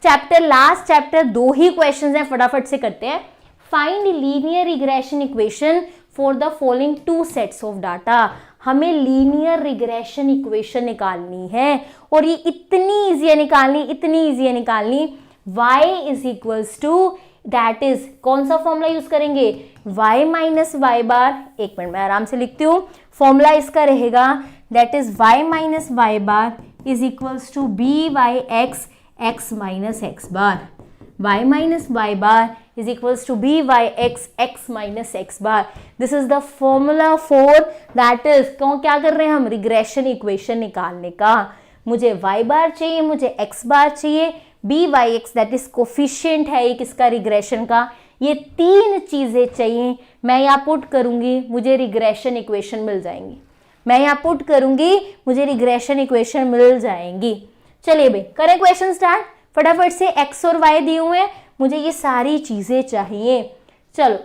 Chapter, last chapter 2 ही questions हैं, फटाफट से करते हैं। Find linear regression equation for the following 2 sets of data. हमें लीनियर रिग्रेशन इक्वेशन निकालनी है और ये इतनी इजी है निकालनी, इतनी इजी है निकालनी। y is equals to, that is कौन सा फॉर्मूला यूज करेंगे, y माइनस वाई बार। एक मिनट में आराम से लिखती हूँ, फॉर्मूला इसका रहेगा that is y minus Y bar is equals to B Y X X minus X bar. y minus Y bar is equals to by x x minus x bar. This is the formula for that is क्या कर रहे हैं हम, regression equation निकालने का। मुझे y बार चाहिए, मुझे x बार चाहिए, by x that is coefficient है ये किसका, रिग्रेशन का। ये 3 चीजें चाहिए, मैं यहाँ पुट करूंगी, मुझे रिग्रेशन इक्वेशन मिल जाएंगी। मैं यहाँ पुट करूंगी, मुझे रिग्रेशन इक्वेशन मिल जाएंगी। चलिए भाई करें क्वेश्चन स्टार्ट, फटाफट से x और y दिए हुए हैं, मुझे ये सारी चीजें चाहिए। चलो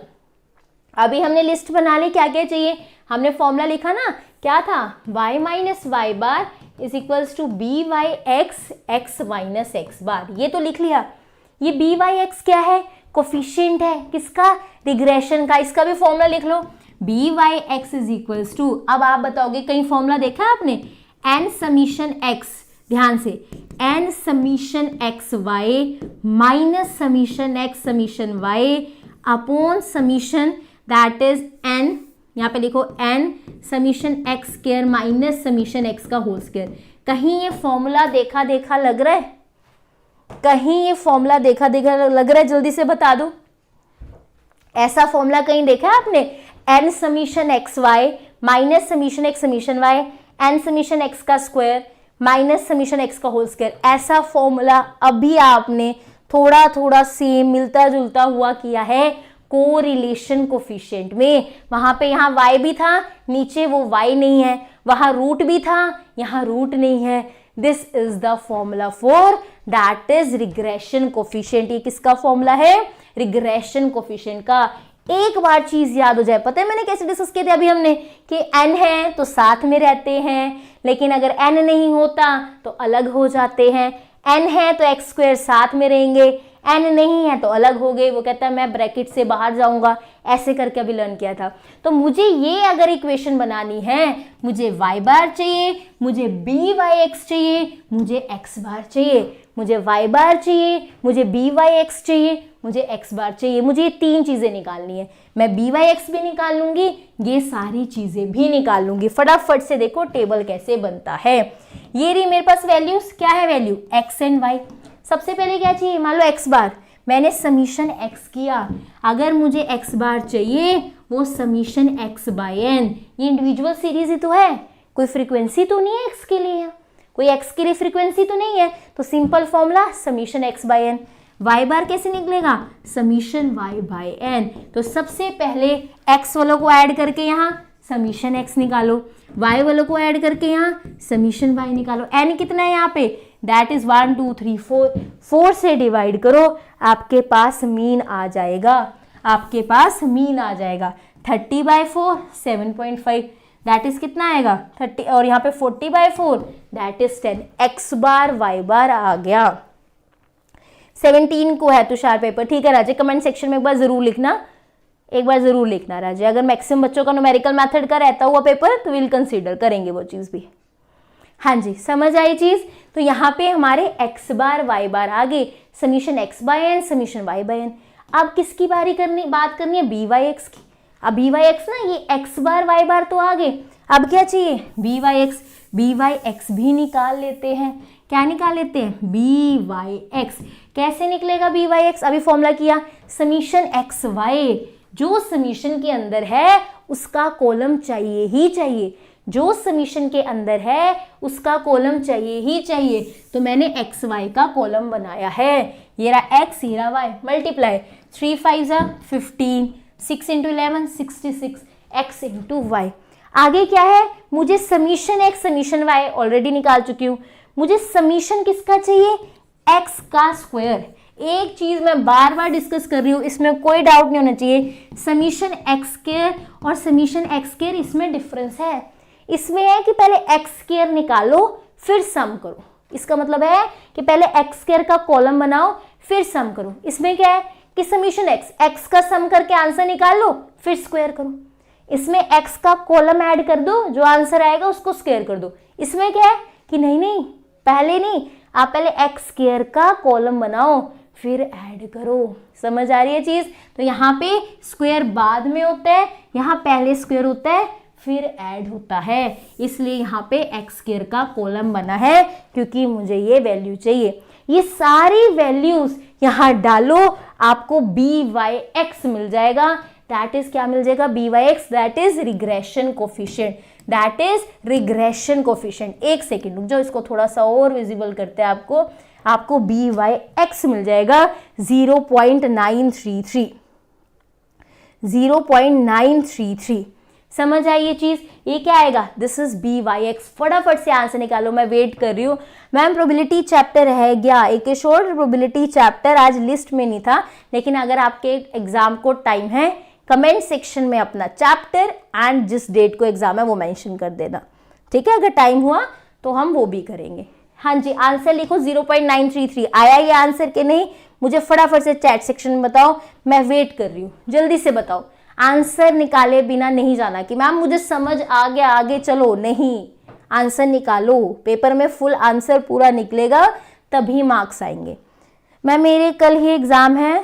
अभी हमने लिस्ट बना ली, क्या क्या चाहिए, हमने फॉर्मूला लिखा ना, क्या था, y minus Y bar is equals to B Y X X minus X bar, ये तो लिख लिया। ये बी वाई एक्स क्या है, कोफिशिएंट है किसका, रिग्रेशन का, इसका भी फॉर्मूला लिख लो, B Y X is equals to, अब आप बताओगे कहीं फॉर्मूला देखा है आपने, एन समीशन एक्स, ध्यान से, N summation X Y minus summation X summation Y upon summation that is N, यहाँ पे लिखो N summation X square minus summation X का होल स्क्वायर। कहीं ये फॉर्मूला देखा देखा लग रहा है, कहीं ये फॉर्मूला देखा देखा लग रहा है, जल्दी से बता दो, ऐसा फॉर्मूला कहीं देखा है आपने, N summation X Y minus summation X summation Y N summation X का स्क्वायर माइनस समीशन एक्स का होल स्क्वायर, ऐसा फॉर्मूला अभी आपने थोड़ा थोड़ा सेम मिलता जुलता हुआ किया है कोरिलेशन कोफिशिएंट में। वहां पे यहाँ y भी था, नीचे वो y नहीं है, वहां रूट भी था, यहाँ रूट नहीं है। This is the formula for that is regression coefficient. ये किसका फॉर्मूला है, रिग्रेशन कोफिशिएंट का। एक बार चीज याद हो जाए, पता है मैंने कैसे डिस्कस किया था अभी हमने, कि n है तो साथ में रहते हैं, लेकिन अगर n नहीं होता तो अलग हो जाते हैं। n है तो एक्स स्क्वायर साथ में रहेंगे, n नहीं है तो अलग हो गए, वो कहता है मैं ब्रैकेट से बाहर जाऊंगा, ऐसे करके अभी लर्न किया था। तो मुझे ये अगर इक्वेशन बनानी है, मुझे y बार चाहिए, मुझे बी वाई एक्स चाहिए, मुझे x बार चाहिए, मुझे y बार चाहिए, मुझे बी वाई एक्स चाहिए, मुझे x बार चाहिए। मुझे ये 3 चीजें निकालनी है, मैं बी वाई एक्स भी निकाल लूंगी, ये सारी चीजें भी निकाल लूंगी। फटाफट से देखो टेबल कैसे बनता है। ये रही मेरे पास वैल्यूज, क्या है वैल्यू, x एंड y। सबसे पहले क्या चाहिए, मान लो x बार, मैंने समीशन x किया, अगर मुझे x बार चाहिए वो समीशन x बाय n, ये इंडिविजुअल सीरीज ही तो है, कोई फ्रीक्वेंसी तो नहीं है x के लिए, कोई x के लिए फ्रीक्वेंसी तो नहीं है, तो simple formula summation x by n। y bar कैसे निकलेगा, समीशन y बाय n। तो सबसे पहले x वालों को ऐड करके यहाँ समीशन x निकालो, y वालों को ऐड करके यहाँ समीशन y निकालो। n कितना है यहाँ पे, दैट इज 1 2 3 4, 4 से डिवाइड करो, आपके पास मीन आ जाएगा, आपके पास मीन आ जाएगा 30/4 7.5, दैट इज कितना आएगा 30, और यहाँ पे 40/4 that is 10, x bar y bar आ गया। 17 को है तुषार पेपर, ठीक है राजे, कमेंट सेक्शन में एक बार जरूर लिखना, एक बार जरूर लिखना राजे। अगर मैक्सिमम बच्चों का न्यूमेरिकल मेथड का रहता हुआ पेपर तो विल कंसीडर करेंगे वो चीज़ भी। हाँ जी, समझ आई चीज़। तो यहाँ पे हमारे x बार y बार आ गए, summation x by n summation y by n। अब किसकी बात करनी है, बी वाई एक्स की। अब बी वाई एक्स ना, ये x बार y बार तो आ गए, अब क्या चाहिए, B Y X. B Y X भी निकाल लेते हैं, क्या निकाल लेते हैं, बी वाई एक्स। कैसे निकलेगा बी वाई एक्स, अभी फॉर्मूला किया, समीशन एक्स वाई, जो समीशन के अंदर है उसका कॉलम चाहिए ही चाहिए, जो समीशन के अंदर है उसका कॉलम चाहिए ही चाहिए। तो मैंने एक्स वाई का कॉलम बनाया है, ये रहा एक्स, ये रहा Y, multiply 3 5 15, 6 × 11 66, X into Y. आगे क्या है, मुझे summation X summation Y already निकाल चुकी हूँ, मुझे समीशन किसका चाहिए, एक्स का स्क्वायर। एक चीज मैं बार बार डिस्कस कर रही हूँ, इसमें कोई डाउट नहीं होना चाहिए, समीशन एक्स स्क्वायर और समीशन एक्स स्क्वायर इसमें डिफरेंस है। इसमें है कि पहले एक्स स्क्वायर निकालो फिर सम करो, इसका मतलब है कि पहले एक्स स्क्वायर का कॉलम बनाओ फिर सम करो। इसमें क्या है कि समीशन एक्स का सम करके आंसर निकाल लो फिर स्क्वायर करो। इसमें एक्स का कॉलम ऐड कर दो, जो आंसर आएगा उसको स्क्वायर कर दो। इसमें क्या है कि नहीं पहले नहीं, आप पहले एक्स स्क्वायर का कॉलम बनाओ फिर ऐड करो। समझ आ रही है चीज? तो यहाँ पे स्क्वायर बाद में होता है, यहाँ पहले स्क्वायर होता है फिर ऐड होता है, इसलिए यहाँ पे एक्स स्क्वायर का कॉलम बना है क्योंकि मुझे ये वैल्यू चाहिए। ये सारी वैल्यूज यहाँ डालो, आपको बी वाई एक्स मिल जाएगा। दैट इज क्या मिल जाएगा? B Y X, that is regression coefficient, that is regression coefficient. एक सेकेंड रुक जाओ, इसको थोड़ा सा और विजिबल करते हैं आपको बी वाई एक्स मिल जाएगा 0.933, 0.933। समझ आई ये चीज? ये क्या आएगा? This is B Y X. फटाफट से आंसर निकालो, मैं वेट कर रही हूँ। मैम प्रोबेबिलिटी चैप्टर रह गया, एक शॉर्ट प्रोबेबिलिटी चैप्टर आज लिस्ट में नहीं था, लेकिन अगर आपके एग्जाम को टाइम है कमेंट सेक्शन में अपना चैप्टर एंड जिस डेट को एग्जाम है वो मेंशन कर देना, ठीक है? अगर टाइम हुआ तो हम वो भी करेंगे। हाँ जी, आंसर लिखो 0.933। आया ये आंसर के नहीं? मुझे फटाफट से चैट सेक्शन में बताओ, मैं वेट कर रही हूँ, जल्दी से बताओ। आंसर निकाले बिना नहीं जाना कि मैम मुझे समझ आ गया आगे चलो, नहीं, आंसर निकालो। पेपर में फुल आंसर पूरा निकलेगा तभी मार्क्स आएंगे। मैम मेरे कल ही एग्जाम है,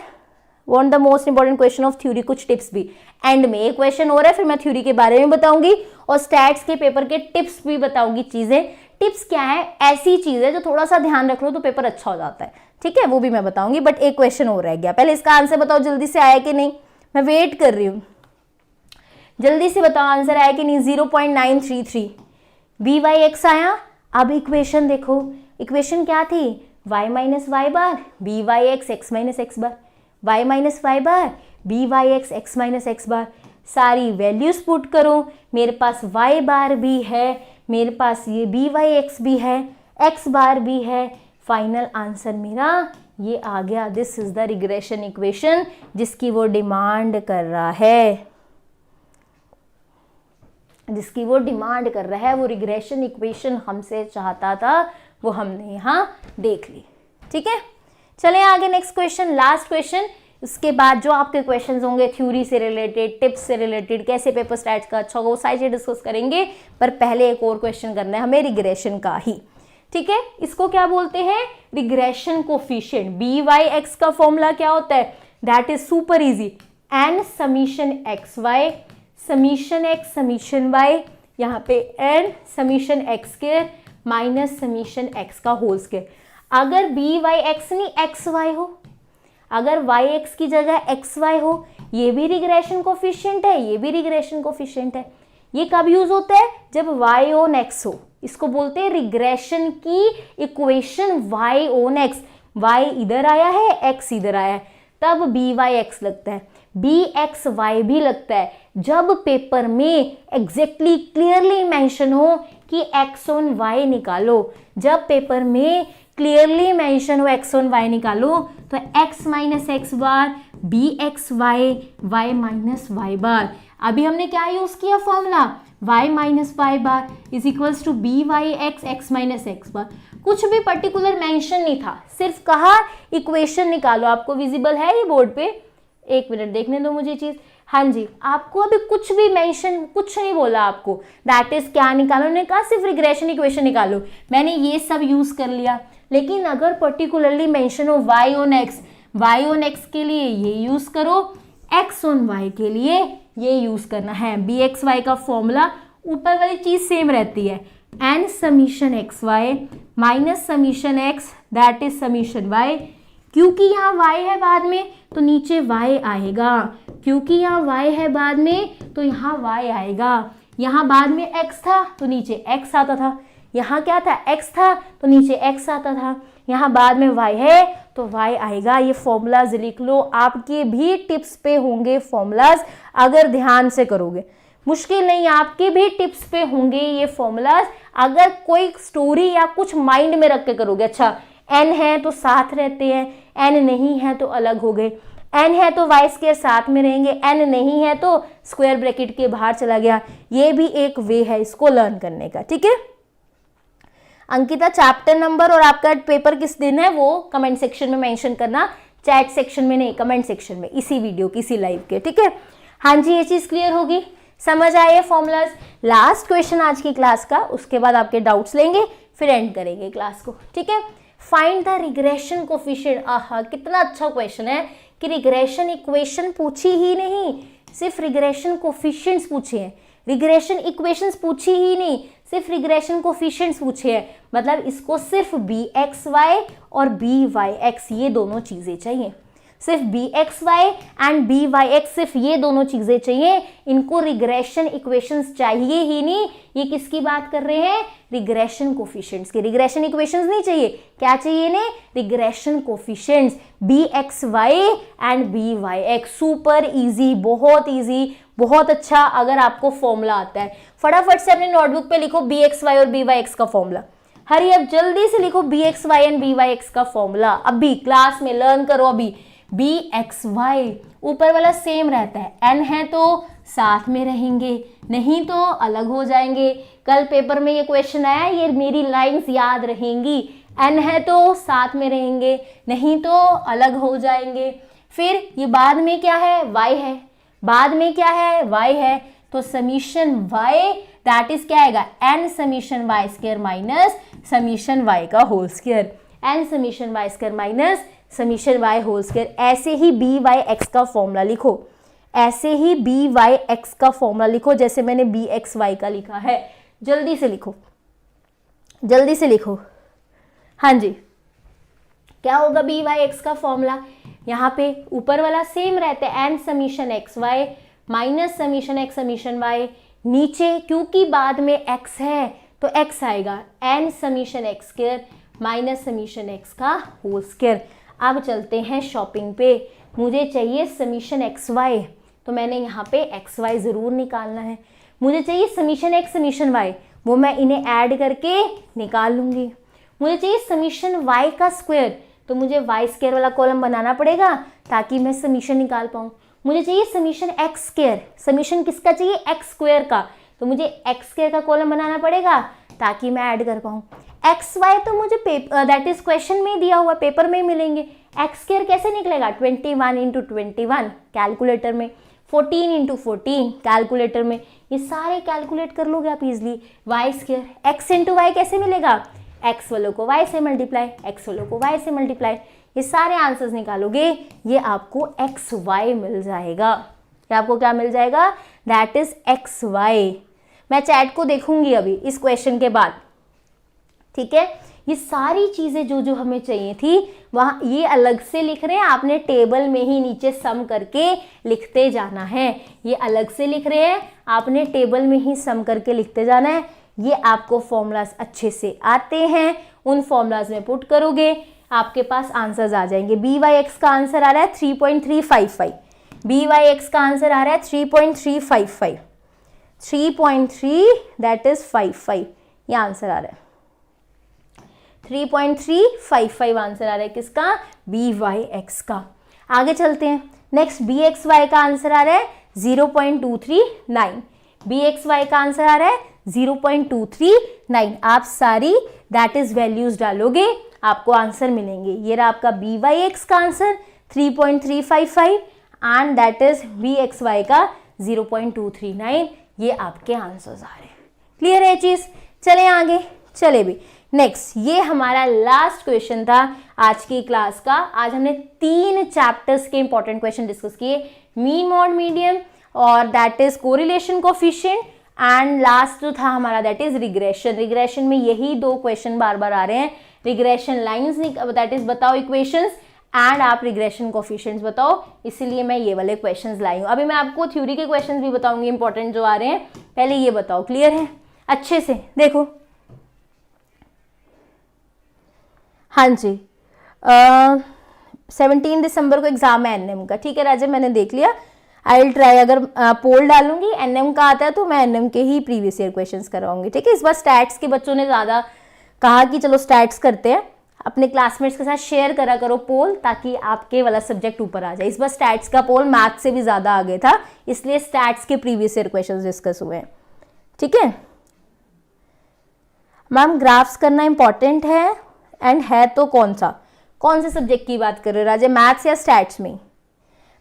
want the most important question of theory, कुछ टिप्स भी। एंड में एक क्वेश्चन हो रहा है, फिर मैं थ्योरी के बारे में बताऊंगी और स्टैट्स के पेपर के टिप्स भी बताऊंगी। चीजें टिप्स क्या है? ऐसी चीजें जो थोड़ा सा ध्यान रख लो तो पेपर अच्छा हो जाता है, ठीक है? वो भी मैं बताऊंगी, बट एक क्वेश्चन हो रह गया। पहले इसका आंसर बताओ जल्दी से, आया कि नहीं? मैं वेट कर रही हूँ, जल्दी से बताओ आंसर आया कि नहीं? 0.933 बी वाई एक्स आया। अब इक्वेशन देखो, इक्वेशन क्या थी? y minus Y bar B Y X X minus X bar, y minus Y bar B Y X X minus X bar. सारी वैल्यूज पुट करो, मेरे पास y बार भी है, मेरे पास ये बी वाई एक्स भी है, x बार भी है। फाइनल आंसर मेरा ये आ गया। This is the regression equation जिसकी वो डिमांड कर रहा है, जिसकी वो डिमांड कर रहा है। वो रिग्रेशन इक्वेशन हमसे चाहता था, वो हमने यहाँ देख ली, ठीक है? चलें आगे, नेक्स्ट क्वेश्चन, लास्ट क्वेश्चन। उसके बाद जो आपके क्वेश्चंस होंगे थ्योरी से रिलेटेड, टिप्स से रिलेटेड, कैसे पेपर स्टैट्स का अच्छा होगा, वो सारी चीजें डिस्कस करेंगे। पर पहले एक और क्वेश्चन करना है हमें रिग्रेशन का ही, ठीक है? इसको क्या बोलते हैं? Regression coefficient. B Y X का फॉर्मूला क्या होता है? That is super easy, N summation X Y summation X summation Y, यहाँ पे N summation X square minus summation X का होल स्क्वायर। अगर बी वाई एक्स नहीं एक्स वाई हो, अगर वाई एक्स की जगह एक्स वाई हो, ये भी रिग्रेशन कोफिशिएंट है, ये भी रिग्रेशन कोफिशिएंट है। ये कब यूज होता है? जब वाई ऑन एक्स हो। इसको बोलते हैं रिग्रेशन की equation Y on X. Y इधर आया है, एक्स इधर आया है, तब बी वाई एक्स लगता है, बी एक्स वाई भी लगता है जब पेपर में एग्जैक्टली क्लियरली मेंशन हो कि एक्स ऑन वाई निकालो। जब पेपर में क्लियरली मेंशन हो एक्स ऑन वाई निकालो, तो X minus X bar B X Y Y minus Y bar. अभी हमने क्या यूज किया formula? y minus Y bar is equals to B Y X X minus X bar. कुछ भी particular mention नहीं था, सिर्फ कहा इक्वेशन निकालो। आपको विजिबल है ये बोर्ड पे? एक मिनट देखने दो मुझे चीज। हाँ जी, आपको अभी कुछ भी मेंशन, कुछ नहीं बोला आपको। दैट इज क्या निकालो? उन्होंने कहा सिर्फ रिग्रेशन इक्वेशन निकालो। मैंने ये सब यूज कर लिया, लेकिन अगर पर्टिकुलरली मेंशन हो y ऑन एक्स के लिए ये यूज करो, x ऑन y के लिए ये यूज करना है। बी एक्स वाई का फॉर्मूला ऊपर वाली चीज सेम रहती है, N summation X Y minus summation X that is summation Y. क्योंकि यहाँ y है बाद में तो नीचे y आएगा, क्योंकि यहाँ y है बाद में तो यहाँ y आएगा। यहाँ बाद में x था तो नीचे x आता था, यहाँ क्या था? x था तो नीचे x आता था। यहाँ बाद में y है तो y आएगा। ये फॉर्मूलाज लिख लो, आपके भी टिप्स पे होंगे फॉर्मूलाज, अगर ध्यान से करोगे। मुश्किल नहीं, आपके भी टिप्स पे होंगे ये फॉर्मूलाज, अगर कोई स्टोरी या कुछ माइंड में रख के करोगे। अच्छा n है तो साथ रहते हैं, n नहीं है तो अलग हो गए, n है तो y स्क्वायर साथ में रहेंगे, n नहीं है तो स्क्वायर ब्रैकेट के बाहर चला गया। ये भी एक वे है इसको लर्न करने का, ठीक है? अंकिता चैप्टर नंबर और आपका पेपर किस दिन है वो कमेंट सेक्शन में मेंशन करना, चैट सेक्शन में नहीं, कमेंट सेक्शन में, इसी वीडियो की, इसी लाइव के, ठीक है। हाँ जी, ये चीज क्लियर होगी, समझ आए फॉर्मूलाज। लास्ट क्वेश्चन आज की क्लास का, उसके बाद आपके डाउट्स लेंगे, फिर एंड करेंगे क्लास को, ठीक है। Find the regression coefficient. आहा, कितना अच्छा क्वेश्चन है कि रिग्रेशन इक्वेशन पूछी ही नहीं, सिर्फ रिग्रेशन कोफिशिएंट्स पूछे हैं, रिग्रेशन इक्वेशंस पूछी ही नहीं, सिर्फ रिग्रेशन कोफिशिएंट्स पूछे हैं। मतलब इसको सिर्फ bxy और byx ये दोनों चीजें चाहिए, सिर्फ bxy एंड byx, सिर्फ ये दोनों चीजें चाहिए, इनको रिग्रेशन इक्वेशंस चाहिए ही नहीं। ये किसकी बात कर रहे हैं? रिग्रेशन कोफिशिएंट्स की। रिग्रेशन इक्वेशंस नहीं चाहिए, क्या चाहिए इन्हें? Regression coefficients bxy and byx। Super easy, बहुत इजी, बहुत अच्छा। अगर आपको फॉर्मूला आता है, फटाफट से अपने नोटबुक पे लिखो bxy और byx का फॉर्मूला। हरी अब जल्दी से लिखो bxy एंड byx का फॉर्मूला, अभी क्लास में लर्न करो। अभी bxy ऊपर वाला सेम रहता है, n है तो साथ में रहेंगे, नहीं तो अलग हो जाएंगे। कल पेपर में ये क्वेश्चन आया, ये मेरी लाइंस याद रहेंगी, n है तो साथ में रहेंगे, नहीं तो अलग हो जाएंगे। फिर ये बाद में क्या है? y है, बाद में क्या है? y है, तो समीशन y दैट इज क्या आएगा? n summation y square minus summation y का whole square, n summation y square minus summation y whole square. ऐसे ही byx का फॉर्मूला लिखो, ऐसे ही byx का फॉर्मूला लिखो जैसे मैंने bxy का लिखा है। जल्दी से लिखो, जल्दी से लिखो। हाँ जी, क्या होगा byx का फॉर्मूला? यहाँ पे ऊपर वाला सेम रहता है, n summation xy minus summation x summation y। नीचे क्योंकि बाद में x है तो x आएगा, n summation x square minus summation x का होल स्क्वायर। अब चलते हैं शॉपिंग पे, मुझे चाहिए समीशन xy, तो मैंने यहाँ पे xy ज़रूर निकालना है। मुझे चाहिए समीशन x समीशन y, वो मैं इन्हें ऐड करके निकाल लूँगी। मुझे चाहिए समीशन y का स्क्वायर, तो मुझे y स्क्वायर वाला कॉलम बनाना पड़ेगा ताकि मैं समीशन निकाल पाऊँ। मुझे चाहिए समीशन x स्क्वायर, समीशन किसका चाहिए? x स्क्वायर का, तो मुझे x स्क्वायर का कॉलम बनाना पड़ेगा ताकि मैं ऐड कर पाऊँ। एक्स वाई तो मुझे दैट इज क्वेश्चन में दिया हुआ, पेपर में मिलेंगे। एक्स स्क्वायर कैसे निकलेगा? 21 इंटू 21 कैलकुलेटर में, 14 इंटू 14 कैलकुलेटर में, ये सारे कैलकुलेट कर लोगे आप easily. Y square, X into Y कैसे मिलेगा? एक्स वालों को वाई से मल्टीप्लाई, एक्स वालों को वाई से मल्टीप्लाई, ये सारे आंसर्स निकालोगे, ये आपको एक्स वाई मिल जाएगा। क्या आपको क्या मिल जाएगा? That is X Y. मैं चैट को देखूंगी अभी इस क्वेश्चन के बाद, ठीक है। ये सारी चीज़ें जो जो हमें चाहिए थी वहाँ ये अलग से लिख रहे हैं, आपने टेबल में ही नीचे सम करके लिखते जाना है। ये अलग से लिख रहे हैं, आपने टेबल में ही सम करके लिखते जाना है। ये आपको फॉर्मूलाज अच्छे से आते हैं, उन फॉर्मूलाज में पुट करोगे आपके पास आंसर्स आ जाएंगे। BYX का आंसर आ रहा है 3.355, BYX का आंसर आ रहा है 3.355, 3.3 दैट इज 55, ये आंसर आ रहा है 3.355 आंसर आ रहा है किसका? BYX का। आगे चलते हैं, नेक्स्ट BXY का आंसर आ रहा है 0.239, BXY का आंसर आ रहा है 0.239। आप सारी दैट इज वैल्यूज डालोगे आपको आंसर मिलेंगे। ये रहा आपका BYX का answer 3.355 and that is BXY का 0.239। ये आपके आंसर्स आ रहे हैं। क्लियर है चीज? चले आगे, चले भी नेक्स्ट। ये हमारा लास्ट क्वेश्चन था आज की क्लास का। आज हमने 3 चैप्टर्स के इंपॉर्टेंट क्वेश्चन डिस्कस किए, मीन मॉड मीडियम और that is correlation coefficient and last जो था हमारा दैट इज रिग्रेशन। रिग्रेशन में यही 2 क्वेश्चन बार बार आ रहे हैं, रिग्रेशन लाइंस दैट इज बताओ इक्वेशंस एंड आप रिग्रेशन कोफिशिएंट्स बताओ, इसीलिए मैं ये वाले क्वेश्चंस लाई हूँ। अभी मैं आपको थ्योरी के क्वेश्चंस भी बताऊंगी इंपॉर्टेंट जो आ रहे हैं, पहले ये बताओ। क्लियर है? अच्छे से देखो। हाँ जी, 17 दिसंबर को एग्जाम है एनएम का, ठीक है राजन, मैंने देख लिया। आई विल ट्राई, अगर पोल डालूंगी एनएम का आता है तो मैं एनएम के ही प्रीवियस ईयर क्वेश्चंस करवाऊंगी, ठीक है। इस बार स्टैट्स के बच्चों ने ज़्यादा कहा कि चलो स्टैट्स करते हैं, अपने क्लासमेट्स के साथ शेयर करा करो पोल ताकि आपके वाला सब्जेक्ट ऊपर आ जाए। इस बार स्टैट्स का पोल मैथ से भी ज़्यादा आ गया था, इसलिए स्टैट्स के प्रीवियस ईयर क्वेश्चन डिस्कस हुए हैं, ठीक है। मैम ग्राफ्स करना इंपॉर्टेंट है एंड है तो कौन से सब्जेक्ट की बात कर रहे हो राजे, मैथ्स या स्टैट्स में?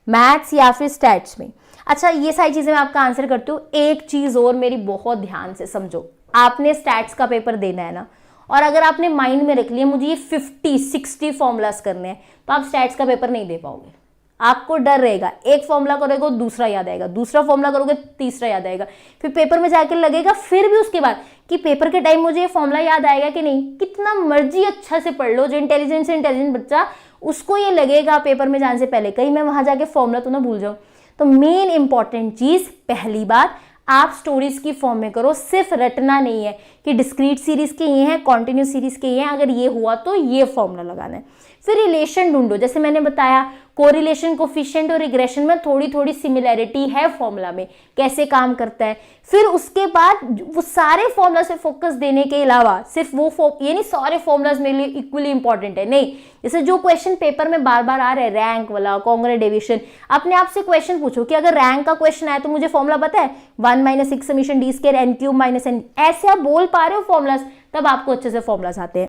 मैथ्स या फिर स्टैट्स में? अच्छा ये सारी चीजें मैं आपका आंसर करती हूँ। एक चीज और मेरी बहुत ध्यान से समझो, आपने स्टैट्स का पेपर देना है ना, और अगर आपने माइंड में रख लिया मुझे ये 50-60 फॉर्मूलाज करने हैं, तो आप स्टैट्स का पेपर नहीं दे पाओगे। आपको डर रहेगा, एक फॉर्मूला करोगे दूसरा याद आएगा, दूसरा फॉर्मूला करोगे तीसरा याद आएगा, फिर पेपर में जाके लगेगा फिर भी उसके बाद कि पेपर के टाइम मुझे ये फॉर्मूला याद आएगा कि नहीं। कितना मर्जी अच्छा से पढ़ लो, जो इंटेलिजेंट बच्चा, उसको ये लगेगा पेपर में जाने से पहले कहीं मैं वहां जाके फॉर्मूला तो ना भूल जाऊं। तो मेन इंपॉर्टेंट चीज, पहली बात आप स्टोरीज की फॉर्म में करो, सिर्फ रटना नहीं है कि डिस्क्रीट सीरीज के ये हैं, कॉन्टिन्यूस सीरीज के ये हैं, अगर ये हुआ तो ये फॉर्मूला लगाना है। फिर रिलेशन ढूंढो, जैसे मैंने बताया कोरिलेशन, कोफिशिएंट और रिग्रेशन में थोड़ी थोड़ी सिमिलैरिटी है फॉर्मूला में, कैसे काम करता है। फिर उसके बाद वो सारे फॉर्मूला से फोकस देने के अलावा सिर्फ वो ये नहीं सारे फॉर्मूलाज मेरे लिए इक्वली इंपॉर्टेंट है, नहीं। जैसे जो क्वेश्चन पेपर में बार बार आ रहे हैं, रैंक वाला, कॉन्ग्रेट डेविएशन, अपने आप से क्वेश्चन पूछो कि अगर रैंक का क्वेश्चन आया तो मुझे फॉर्मूला पता है 1 - 6 समीशन d² n³ - n, ऐसे आप बोल पा रहे हो फॉर्मूलाज, तब आपको अच्छे से फॉर्मूलाज आते हैं।